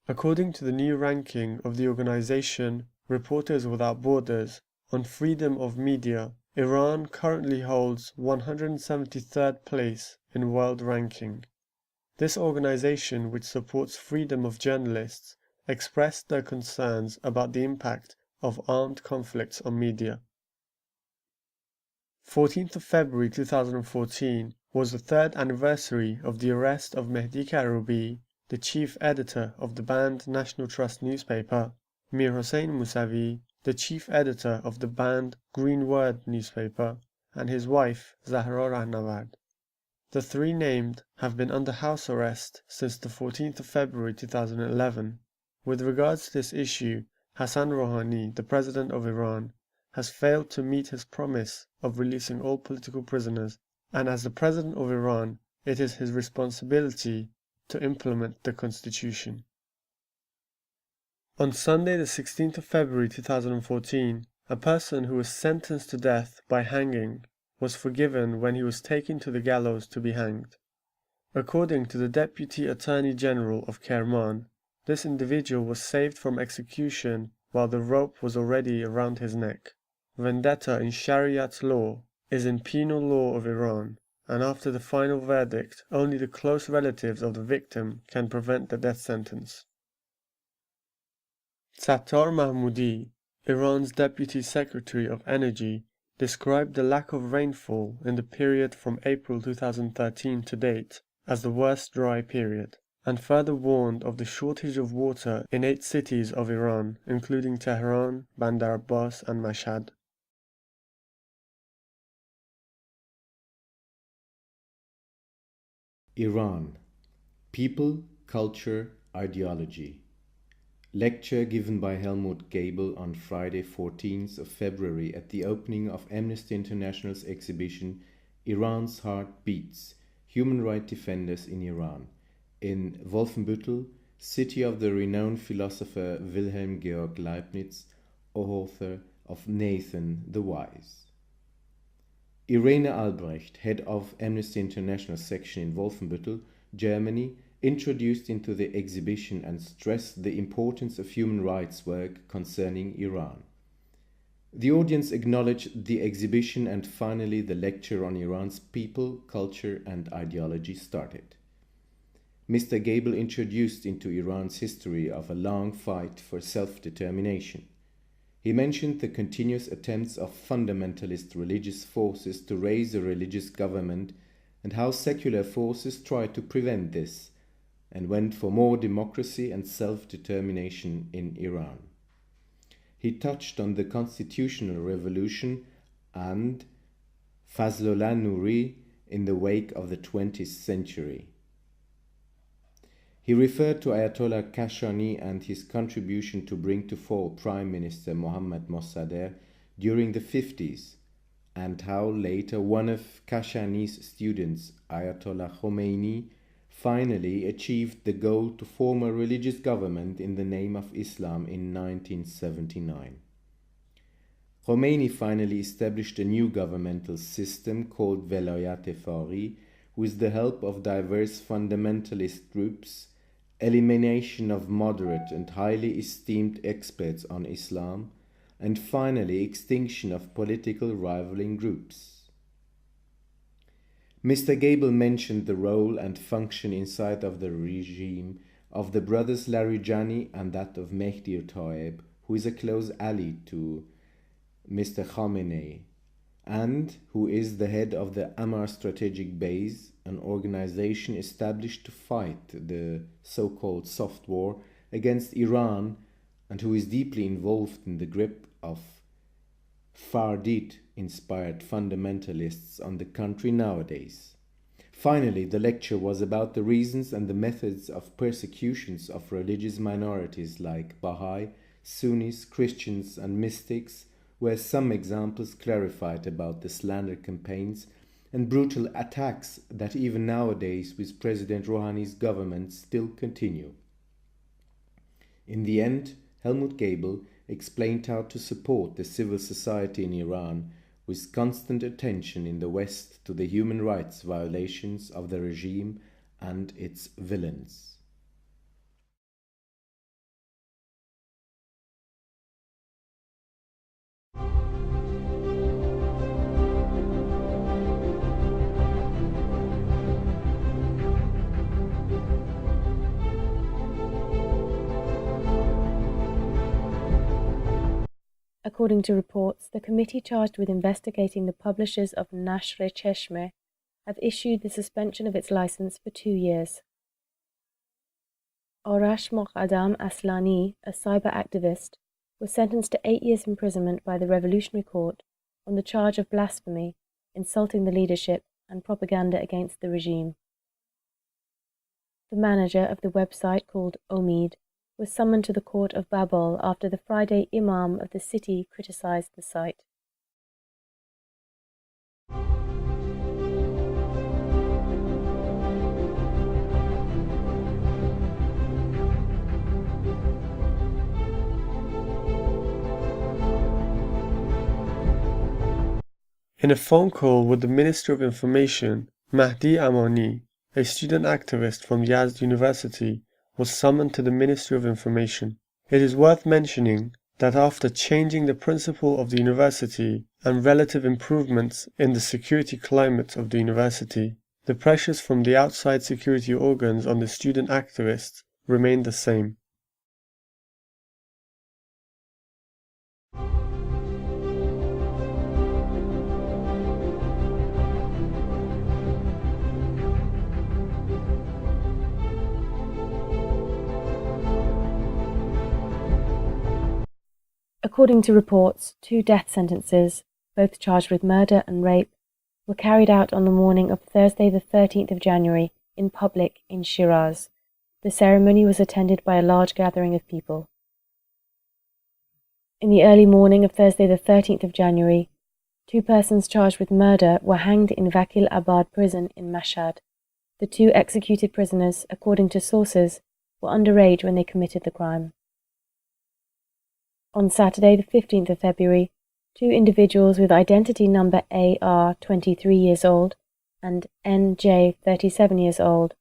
According to the new ranking of the organization Reporters Without Borders on freedom of media, Iran currently holds 173rd place in world ranking. This organization, which supports freedom of journalists, expressed their concerns about the impact of armed conflicts on media. 14th of February 2014 was the third anniversary of the arrest of Mehdi Karoubi, the chief editor of the banned National Trust newspaper, Mir Hossein Mousavi, the chief editor of the banned Green Word newspaper, and his wife Zahra Rahnavard. The three named have been under house arrest since the 14th of February 2011. With regards to this issue, Hassan Rouhani, the president of Iran, has failed to meet his promise of releasing all political prisoners, and as the president of Iran, it is his responsibility to implement the constitution. On Sunday, the 16th of February 2014, a person who was sentenced to death by hanging was forgiven when he was taken to the gallows to be hanged. According to the Deputy Attorney General of Kerman, this individual was saved from execution while the rope was already around his neck. Vendetta in Shariat law is in penal law of Iran, and after the final verdict, only the close relatives of the victim can prevent the death sentence. Sattar Mahmoudi, Iran's Deputy Secretary of Energy, described the lack of rainfall in the period from April 2013 to date as the worst dry period, and further warned of the shortage of water in 8 cities of Iran, including Tehran, Bandar Abbas, and Mashhad. Iran: People, Culture, Ideology. Lecture given by Helmut Gabel on Friday 14th of February at the opening of Amnesty International's exhibition Iran's Heart Beats, Human Rights Defenders in Iran, in Wolfenbüttel, city of the renowned philosopher Wilhelm Georg Leibniz, author of Nathan the Wise. Irene Albrecht, head of Amnesty International section in Wolfenbüttel, Germany, introduced into the exhibition and stressed the importance of human rights work concerning Iran. The audience acknowledged the exhibition, and finally the lecture on Iran's people, culture and ideology started. Mr. Gabel introduced into Iran's history of a long fight for self-determination. He mentioned the continuous attempts of fundamentalist religious forces to raise a religious government and how secular forces tried to prevent this, and went for more democracy and self-determination in Iran. He touched on the constitutional revolution and Fazlollah Nouri in the wake of the 20th century. He referred to Ayatollah Kashani and his contribution to bring to fall Prime Minister Mohammad Mossadegh during the 50s, and how later one of Kashani's students, Ayatollah Khomeini, finally achieved the goal to form a religious government in the name of Islam in 1979. Khomeini finally established a new governmental system called IOPHRI, with the help of diverse fundamentalist groups, elimination of moderate and highly esteemed experts on Islam, and finally extinction of political rivaling groups. Mr. Gabel mentioned the role and function inside of the regime of the brothers Larijani and that of Mehdi Taeb, who is a close ally to Mr. Khamenei, and who is the head of the Ammar Strategic Base, an organization established to fight the so-called soft war against Iran, and who is deeply involved in the grip of Fardid-inspired fundamentalists on the country nowadays. Finally, the lecture was about the reasons and the methods of persecutions of religious minorities like Baha'i, Sunnis, Christians and mystics, where some examples clarified about the slander campaigns and brutal attacks that even nowadays with President Rouhani's government still continue. In the end, Helmut Gabel explained how to support the civil society in Iran with constant attention in the West to the human rights violations of the regime and its villains. According to reports, the committee charged with investigating the publishers of Nashr Cheshmeh have issued the suspension of its license for 2 years. Arash Moqaddam Aslani, a cyber activist, was sentenced to 8 years imprisonment by the Revolutionary Court on the charge of blasphemy, insulting the leadership, and propaganda against the regime. The manager of the website, called Omid, was summoned to the court of Babol after the Friday Imam of the city criticized the site. In a phone call with the Minister of Information, Mahdi Amani, a student activist from Yazd University, was summoned to the Ministry of Information. It is worth mentioning that after changing the principal of the university and relative improvements in the security climate of the university, the pressures from the outside security organs on the student activists remained the same. According to reports, 2 death sentences, both charged with murder and rape, were carried out on the morning of Thursday the 13th of January in public in Shiraz. The ceremony was attended by a large gathering of people. In the early morning of Thursday the 13th of January, 2 persons charged with murder were hanged in Vakil Abad prison in Mashhad. The 2 executed prisoners, according to sources, were underage when they committed the crime. On Saturday the 15th of February, 2 individuals with identity number AR 23 years old and NJ 37 years old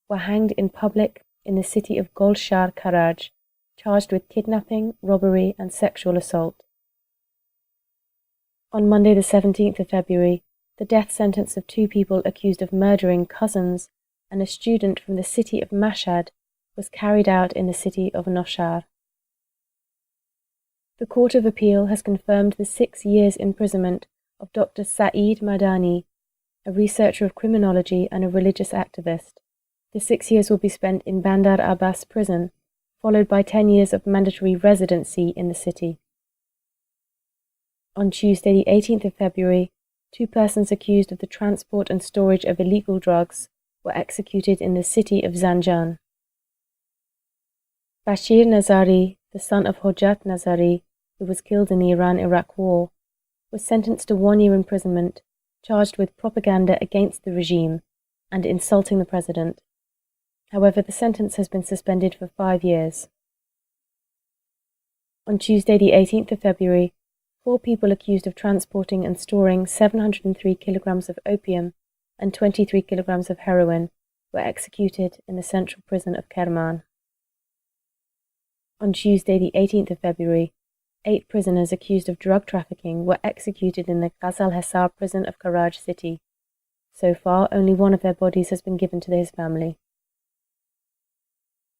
were hanged in public in the city of Golshar Karaj, charged with kidnapping, robbery and sexual assault. On Monday the 17th of February, the death sentence of 2 people accused of murdering cousins and a student from the city of Mashhad was carried out in the city of Noshar. The Court of Appeal has confirmed the 6 years imprisonment of Dr. Saeed Madani, a researcher of criminology and a religious activist. The 6 years will be spent in Bandar Abbas prison, followed by 10 years of mandatory residency in the city. On Tuesday the 18th of February, 2 persons accused of the transport and storage of illegal drugs were executed in the city of Zanjan. Bashir Nazari, the son of Hojat Nazari, who was killed in the Iran-Iraq War, was sentenced to 1 year imprisonment, charged with propaganda against the regime and insulting the president. However, the sentence has been suspended for 5 years. On Tuesday the 18th of February, 4 people accused of transporting and storing 703 kilograms of opium and 23 kilograms of heroin were executed in the central prison of Kerman. On Tuesday the 18th of February, 8 prisoners accused of drug trafficking were executed in the Ghazal Hesar prison of Karaj city. So far, only one of their bodies has been given to his family.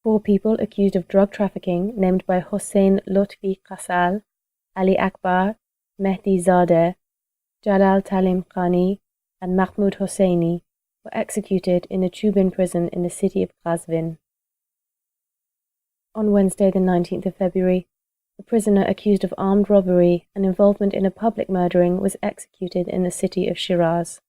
4 people accused of drug trafficking, named by Hossein Lotfi Qasal, Ali Akbar, Mehdi Zadeh, Jalal Talim Khani, and Mahmoud Hosseini, were executed in a Chubin prison in the city of Qazvin. On Wednesday the 19th of February, a prisoner accused of armed robbery and involvement in a public murdering was executed in the city of Shiraz.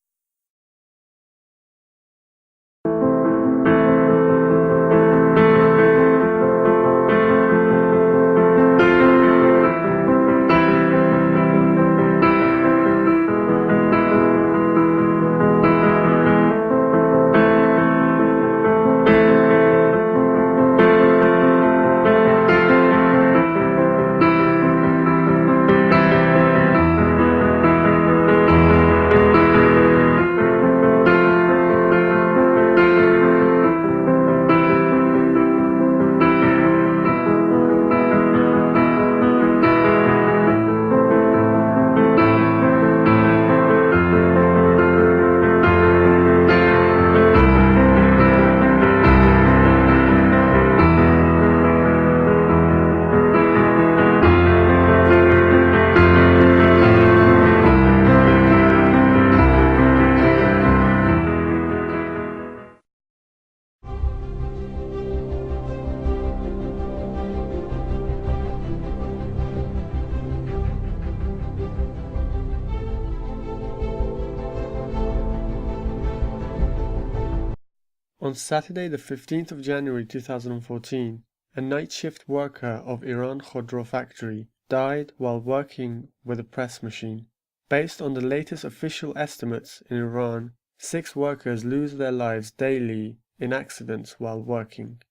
On Saturday, the 15th of January 2014, a night shift worker of Iran Khodro factory died while working with a press machine. Based on the latest official estimates in Iran, 6 workers lose their lives daily in accidents while working.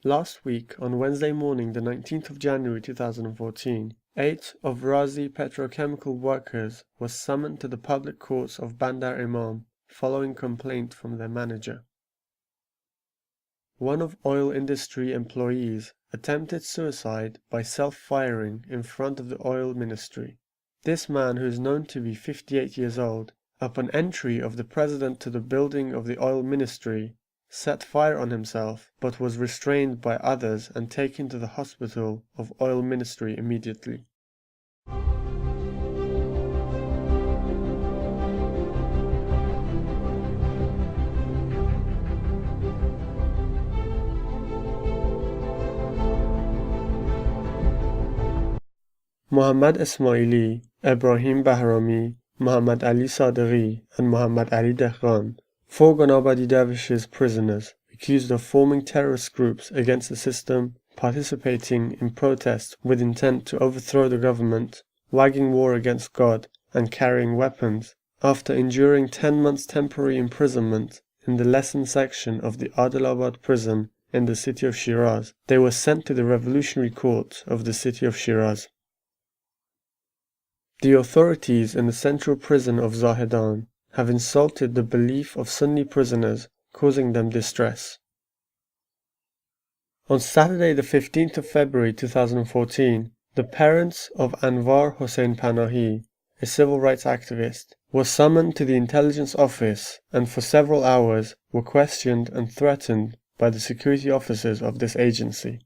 Last week, on Wednesday morning, the 19th of January 2014, 8 of Razi petrochemical workers were summoned to the public courts of Bandar Imam following complaint from their manager. One of oil industry employees attempted suicide by self-firing in front of the oil ministry. This man, who is known to be 58 years old, upon entry of the president to the building of the oil ministry, set fire on himself, but was restrained by others and taken to the hospital of oil ministry immediately. Muhammad Ismaili, Ibrahim Bahrami, Muhammad Ali Sadeghi, and Muhammad Ali Dehghan, 4 Ghanabadi dervishes prisoners, accused of forming terrorist groups against the system, participating in protests with intent to overthrow the government, waging war against God, and carrying weapons, after enduring 10 months temporary imprisonment in the lesson section of the Adilabad prison in the city of Shiraz. They were sent to the Revolutionary Court of the city of Shiraz. The authorities in the central prison of Zahedan have insulted the belief of Sunni prisoners, causing them distress. On Saturday, the 15th of February 2014, the parents of Anwar Hossain Panahi, a civil rights activist, were summoned to the intelligence office and for several hours were questioned and threatened by the security officers of this agency.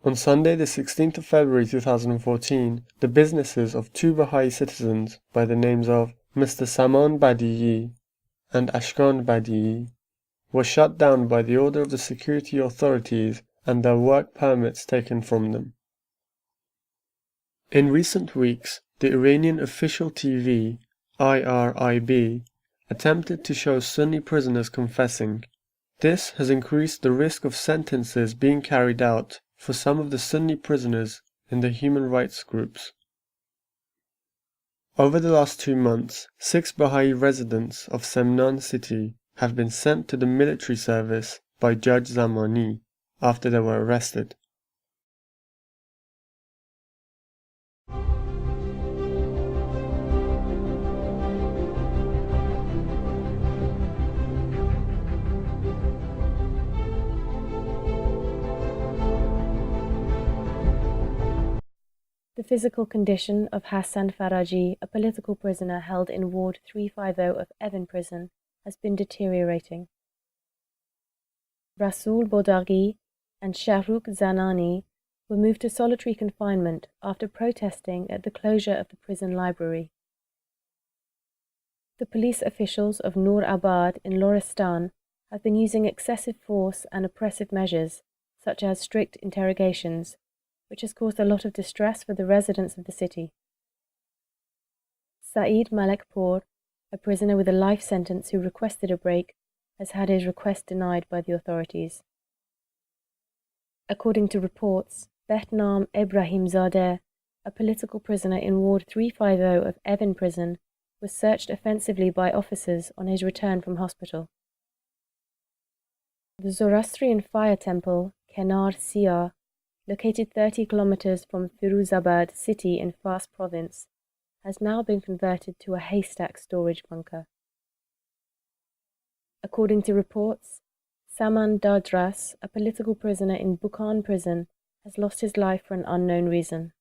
On Sunday, the 16th of February 2014, the businesses of 2 Baha'i citizens by the names of Mr. Saman Badi'i and Ashkan Badi'i were shut down by the order of the security authorities and their work permits taken from them. In recent weeks, the Iranian official TV, IRIB, attempted to show Sunni prisoners confessing. This has increased the risk of sentences being carried out for some of the Sunni prisoners in the human rights groups. Over the last 2 months, 6 Baha'i residents of Semnan city have been sent to the military service by Judge Zamani after they were arrested. The physical condition of Hassan Faraji, a political prisoner held in Ward 350 of Evin Prison, has been deteriorating. Rasool Bodaghi and Shahrukh Zanani were moved to solitary confinement after protesting at the closure of the prison library. The police officials of Noor Abad in Lorestan have been using excessive force and oppressive measures, such as strict interrogations, which has caused a lot of distress for the residents of the city. Saeed Malekpour, a prisoner with a life sentence who requested a break, has had his request denied by the authorities. According to reports, Behnam Ebrahimzadeh, a political prisoner in Ward 350 of Evin Prison, was searched offensively by officers on his return from hospital. The Zoroastrian fire temple, Kenar Siyah, located 30 kilometers from Firuzabad city in Fars province, has now been converted to a haystack storage bunker. According to reports, Saman Dadras, a political prisoner in Bukhan prison, has lost his life for an unknown reason.